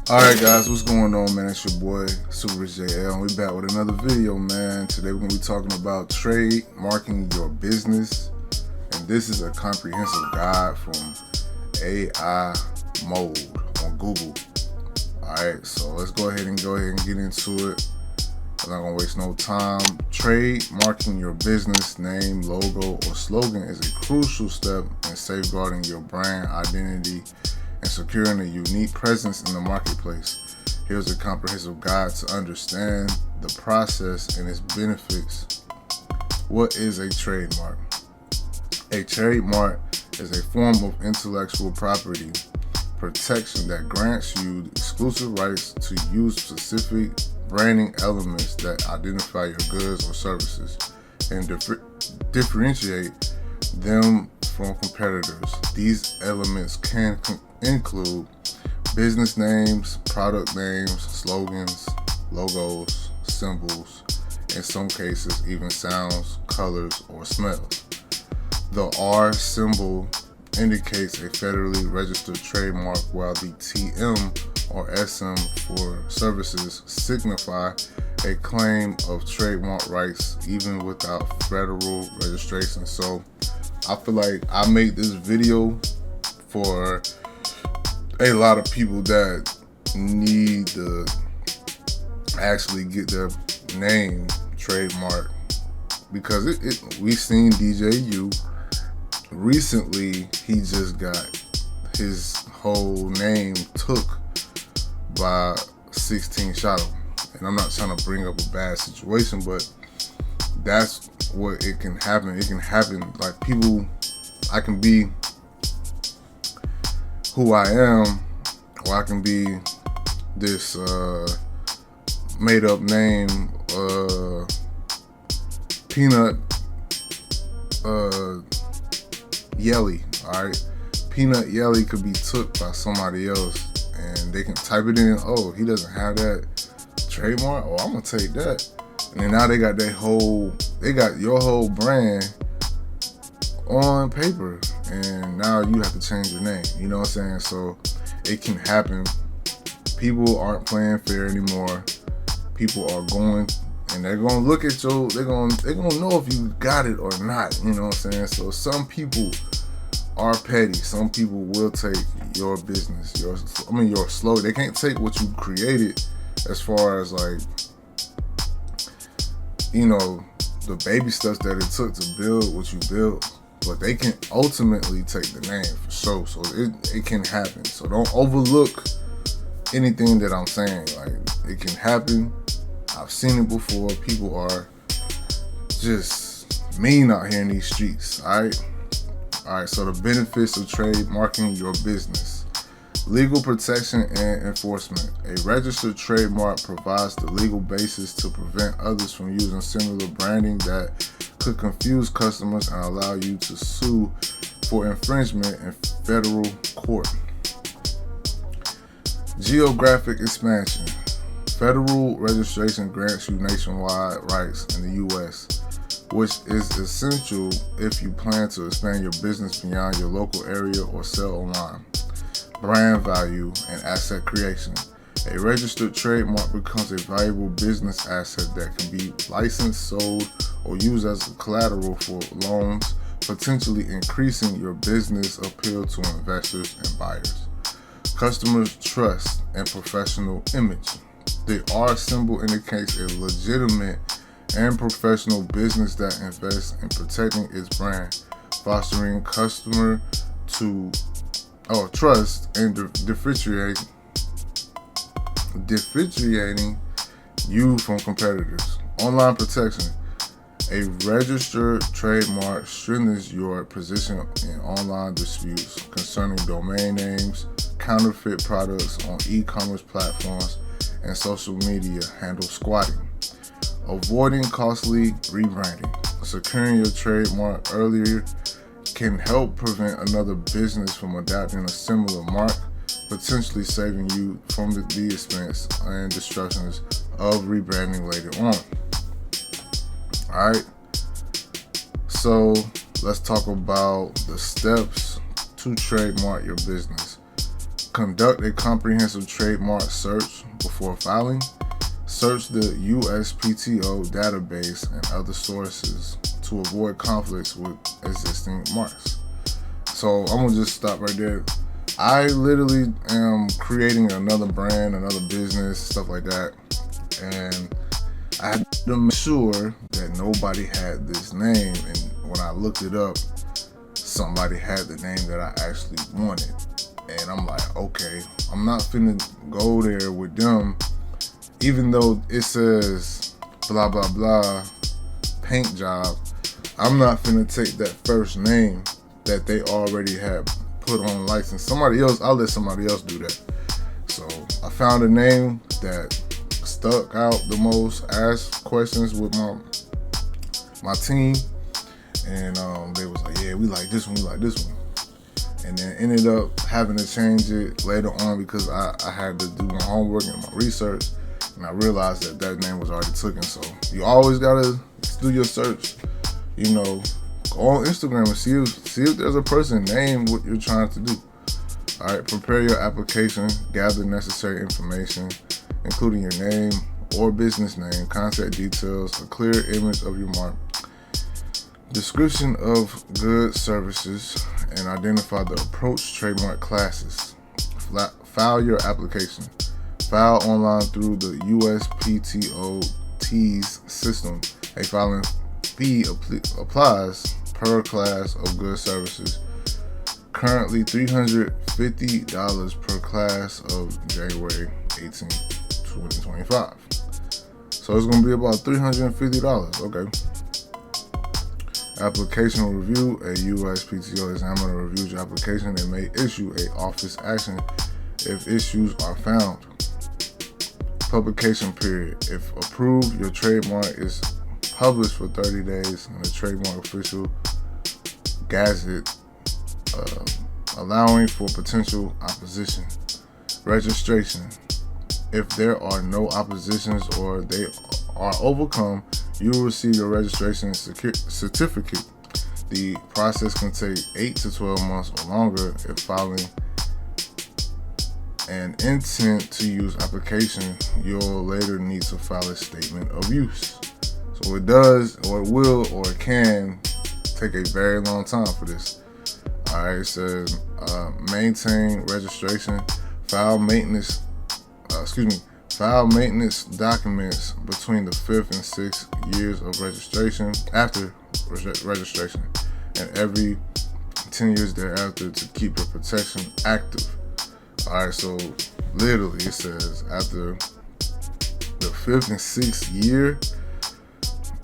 Alright guys, what's going on, man? It's your boy Super JL, and we back with another video, man. Today we're going to be talking about trademarking your business, and this is a comprehensive guide from AI Mode on Google. Alright, so let's go ahead and get into it. I'm not going to waste no time. Trademarking your business name, logo, or slogan is a crucial step in safeguarding your brand identity and securing a unique presence in the marketplace. Here's a comprehensive guide to understand the process and its benefits. What is a trademark? A trademark is a form of intellectual property protection that grants you exclusive rights to use specific branding elements that identify your goods or services and differentiate them from competitors. These elements can include business names, product names, slogans, logos, symbols, in some cases even sounds, colors, or smells. The R symbol indicates a federally registered trademark, while the TM or SM for services signify a claim of trademark rights even without federal registration. So I feel like I made this video for a lot of people that need to actually get their name trademarked, because we seen DJ U recently. He just got his whole name took by 16 shot him, and I'm not trying to bring up a bad situation, but that's what it can happen. It can happen, like, people, I can be who I am, or I can be this made up name, Peanut Yelly. Alright, Peanut Yelly could be took by somebody else, and they can type it in. Oh, he doesn't have that trademark. Oh, I'm gonna take that. And then now they got your whole brand on paper, and now you have to change your name. You know what I'm saying? So it can happen. People aren't playing fair anymore. People are going, and they're gonna look at your, they're gonna know if you got it or not. You know what I'm saying? So some people are petty. Some people will take your business, your slogan. They can't take what you created, as far as, like, you know, the baby steps that it took to build what you built, but they can ultimately take the name for sure. So it can happen. So don't overlook anything that I'm saying. Like, it can happen. I've seen it before. People are just mean out here in these streets. Alright, so the benefits of trademarking your business. Legal protection and enforcement. A registered trademark provides the legal basis to prevent others from using similar branding that could confuse customers and allow you to sue for infringement in federal court. Geographic expansion. Federal registration grants you nationwide rights in the U.S., which is essential if you plan to expand your business beyond your local area or sell online. Brand value and asset creation. A registered trademark becomes a valuable business asset that can be licensed, sold, or used as collateral for loans, potentially increasing your business appeal to investors and buyers. Customers' trust and professional image. The R symbol indicates a legitimate and professional business that invests in protecting its brand, fostering customer trust, and differentiating you from competitors. Online protection. A registered trademark strengthens your position in online disputes concerning domain names, counterfeit products on e-commerce platforms, and social media handle squatting. Avoiding costly rebranding. Securing your trademark earlier can help prevent another business from adopting a similar mark, potentially saving you from the expense and destructions of rebranding later on. Alright, so let's talk about the steps to trademark your business. Conduct a comprehensive trademark search before filing. Search the USPTO database and other sources to avoid conflicts with existing marks. So I'm gonna just stop right there. I literally am creating another brand, another business, stuff like that, and I had to make sure that nobody had this name. And when I looked it up, somebody had the name that I actually wanted. And I'm like, okay, I'm not finna go there with them, even though it says blah blah blah paint job. I'm not finna take that first name that they already had put on license. I'll let somebody else do that. So I found a name that stuck out the most, asked questions with my team, and they was like, yeah, we like this one, and then ended up having to change it later on because I had to do my homework and my research, and I realized that name was already taken. So you always gotta do your search, go on Instagram and see if there's a person named what you're trying to do. All right, prepare your application, gather necessary information, including your name or business name, contact details, a clear image of your mark, description of goods, services, and identify the approach trademark classes. File your application. File online through the USPTO's system. A filing fee applies per class of goods, services. Currently $350 per class of January 18, 2025. So it's going to be about $350. Okay. Application review. A USPTO examiner reviews your application and may issue a office action if issues are found. Publication period. If approved, your trademark is published for 30 days in the Trademark Official Gazette, allowing for potential opposition. Registration. If there are no oppositions or they are overcome, you will receive your registration certificate. The process can take 8 to 12 months or longer. If filing an intent to use application, you'll later need to file a statement of use. So it does, or it will, or it can take a very long time for this. All right, it says maintain registration, file maintenance documents between the 5th and 6th years of registration, after registration, and every 10 years thereafter to keep your protection active. All right, so literally it says after the 5th and 6th year,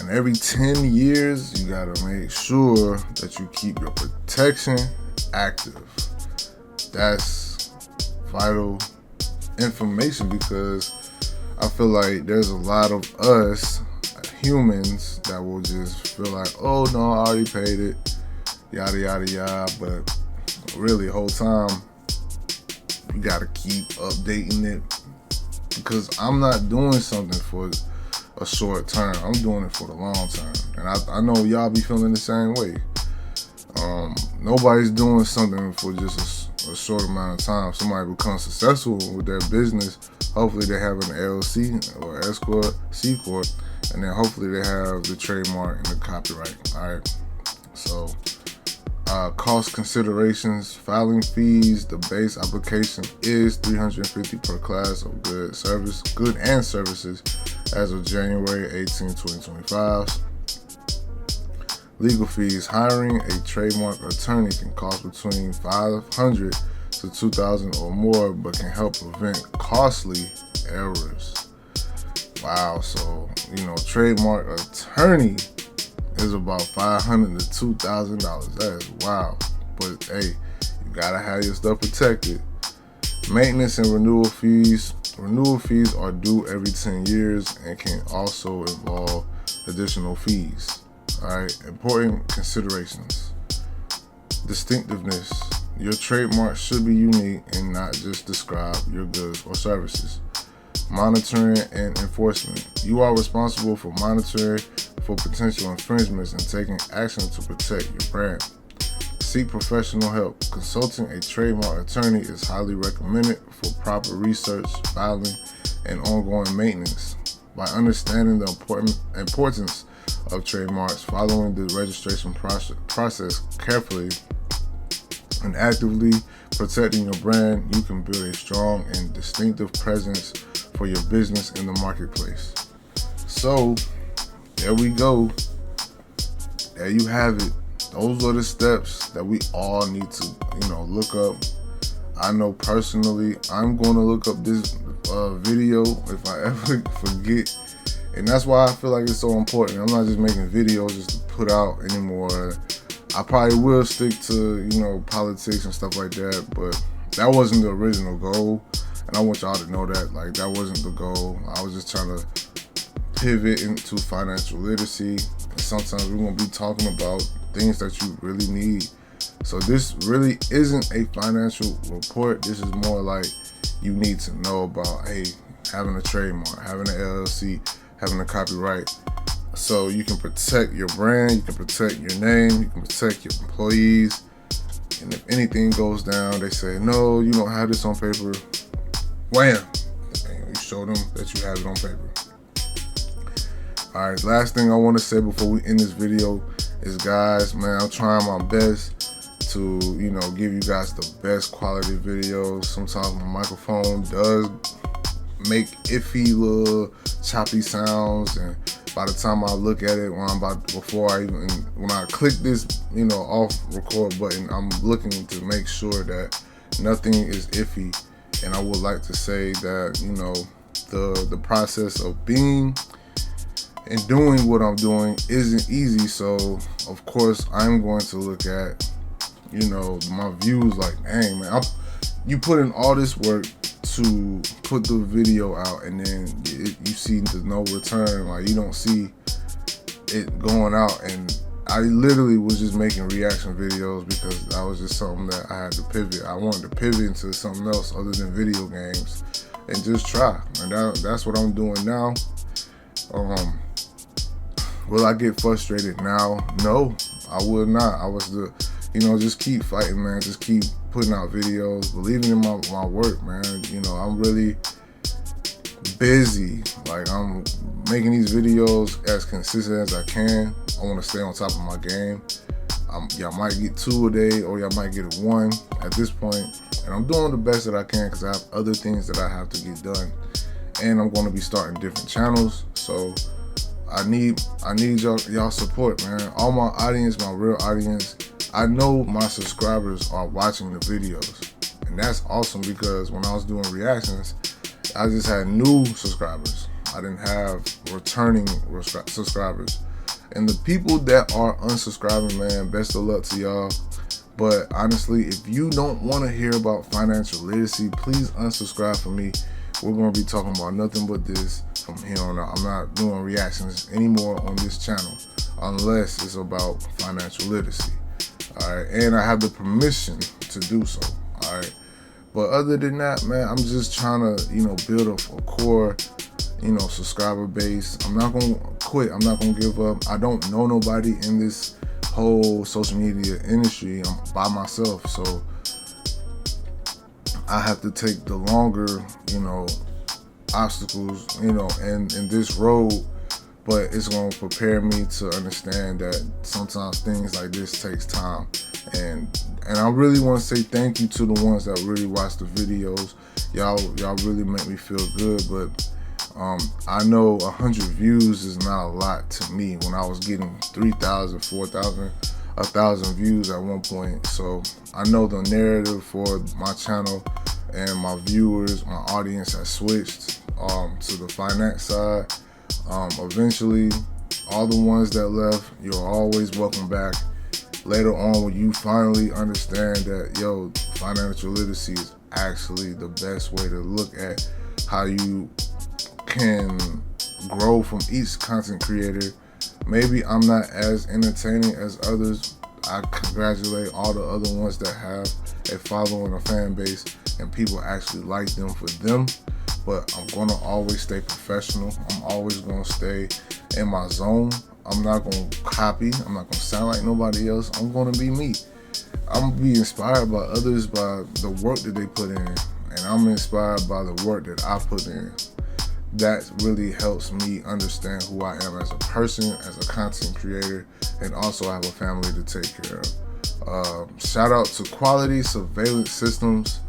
and every 10 years, you gotta make sure that you keep your protection active. That's vital information because I feel like there's a lot of us humans that will just feel like, oh no, I already paid it, yada yada yada. But really, the whole time, you gotta keep updating it because I'm not doing something for a short term. I'm doing it for the long term, and I know y'all be feeling the same way. Nobody's doing something for just a short amount of time. Somebody becomes successful with their business. Hopefully they have an LLC or S corp, C corp, and then hopefully they have the trademark and the copyright. All right. So cost considerations, filing fees. The base application is $350 per class of good and services as of January 18, 2025. Legal fees. Hiring a trademark attorney can cost between $500 to $2,000 or more, but can help prevent costly errors. Wow, so trademark attorney is about $500 to $2,000. That is wow. But hey, you gotta have your stuff protected. Maintenance and renewal fees. Renewal fees are due every 10 years and can also involve additional fees. All right, important considerations. Distinctiveness. Your trademark should be unique and not just describe your goods or services. Monitoring and enforcement. You are responsible for monitoring for potential infringements and taking action to protect your brand. seek professional help. Consulting a trademark attorney is highly recommended for proper research, filing, and ongoing maintenance. By understanding the importance of trademarks, following the registration process carefully, and actively protecting your brand, you can build a strong and distinctive presence for your business in the marketplace. So, there we go. There you have it. Those are the steps that we all need to, look up. I know personally, I'm going to look up this video if I ever forget. And that's why I feel like it's so important. I'm not just making videos just to put out anymore. I probably will stick to, politics and stuff like that, but that wasn't the original goal. And I want y'all to know that, that wasn't the goal. I was just trying to pivot into financial literacy. And sometimes we're going to be talking about things that you really need. So this really isn't a financial report. This is more like you need to know about, hey, having a trademark, having an LLC, having a copyright. So you can protect your brand, you can protect your name, you can protect your employees. And if anything goes down, they say, no, you don't have this on paper. Wham! And you show them that you have it on paper. All right, last thing I want to say before we end this video is, guys, man, I'm trying my best to, give you guys the best quality videos. Sometimes my microphone does make iffy little choppy sounds, and by the time I look at it, when I click this, off record button, I'm looking to make sure that nothing is iffy. And I would like to say that, the process of being and doing what I'm doing isn't easy. So of course I'm going to look at, my views like, dang, man, you put in all this work to put the video out, and then you see the no return. Like, you don't see it going out. And I literally was just making reaction videos because that was just something that I had to pivot. I wanted to pivot into something else other than video games and just try. And that's what I'm doing now. Will I get frustrated now? No, I will not. I was just keep fighting, man. Just keep putting out videos, believing in my work, man. I'm really busy. I'm making these videos as consistent as I can. I want to stay on top of my game. Y'all might get 2 a day, or y'all might get 1 at this point. And I'm doing the best that I can because I have other things that I have to get done. And I'm going to be starting different channels. So I need y'all support, man. All my audience, my real audience, I know my subscribers are watching the videos. And that's awesome, because when I was doing reactions, I just had new subscribers. I didn't have returning subscribers. And the people that are unsubscribing, man, best of luck to y'all. But honestly, if you don't want to hear about financial literacy, please unsubscribe from me. We're going to be talking about nothing but this from here on out. I'm not doing reactions anymore on this channel unless it's about financial literacy. All right, and I have the permission to do so. All right, but other than that, man, I'm just trying to, build a core, subscriber base. I'm not gonna quit. I'm not gonna give up. I don't know nobody in this whole social media industry. I'm by myself, so I have to take the longer, obstacles, and this road. But it's going to prepare me to understand that sometimes things like this takes time. And I really want to say thank you to the ones that really watch the videos. Y'all really make me feel good. But I know 100 views is not a lot to me when I was getting 3,000, 4,000, 1,000 views at one point. So I know the narrative for my channel and my viewers, my audience has switched to the finance side. Eventually, all the ones that left, you're always welcome back. Later on, when you finally understand that, financial literacy is actually the best way to look at how you can grow from each content creator. Maybe I'm not as entertaining as others. I congratulate all the other ones that have a following, a fan base, and people actually like them for them. But I'm going to always stay professional. I'm always going to stay in my zone. I'm not going to copy. I'm not going to sound like nobody else. I'm going to be me. I'm gonna be inspired by others by the work that they put in, and I'm inspired by the work that I put in. That really helps me understand who I am as a person, as a content creator, and also I have a family to take care of. Shout out to Quality Surveillance Systems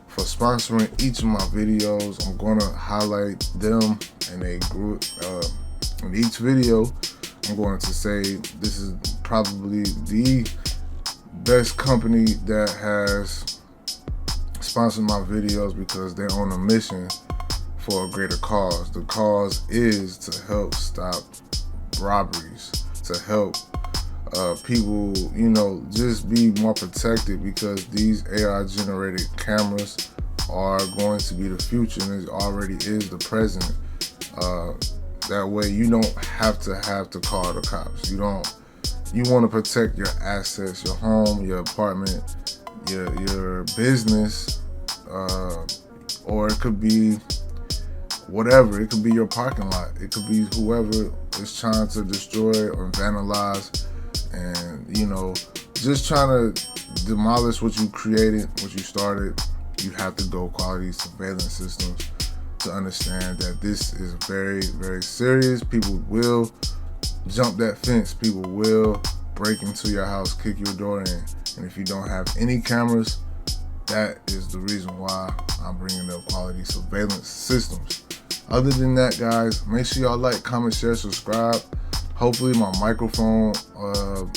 for sponsoring each of my videos. I'm gonna highlight them in a group. In each video, I'm going to say this is probably the best company that has sponsored my videos because they're on a mission for a greater cause. The cause is to help stop robberies, to help people, just be more protected, because these AI generated cameras are going to be the future, and it already is the present. That way you don't have to call the cops. You want to protect your assets, your home, your apartment, your business, or it could be whatever. It could be your parking lot. It could be whoever is trying to destroy or vandalize, and just trying to demolish what you created, what you started. You have to go Quality Surveillance Systems to understand that this is very, very serious. People will jump that fence. People will break into your house, kick your door in. And if you don't have any cameras, that is the reason why I'm bringing up Quality Surveillance Systems. Other than that, guys, make sure y'all like, comment, share, subscribe. Hopefully my microphone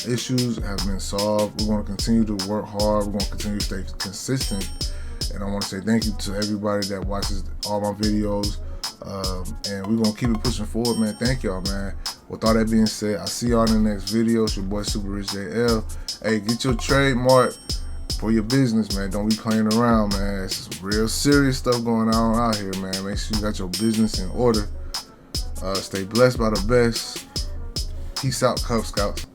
issues have been solved. We're going to continue to work hard. We're going to continue to stay consistent. And I want to say thank you to everybody that watches all my videos. And we're going to keep it pushing forward, man. Thank y'all, man. With all that being said, I'll see y'all in the next video. It's your boy Super Rich JL. Hey, get your trademark for your business, man. Don't be playing around, man. It's some real serious stuff going on out here, man. Make sure you got your business in order. Stay blessed by the best. Peace out, Cub Scouts.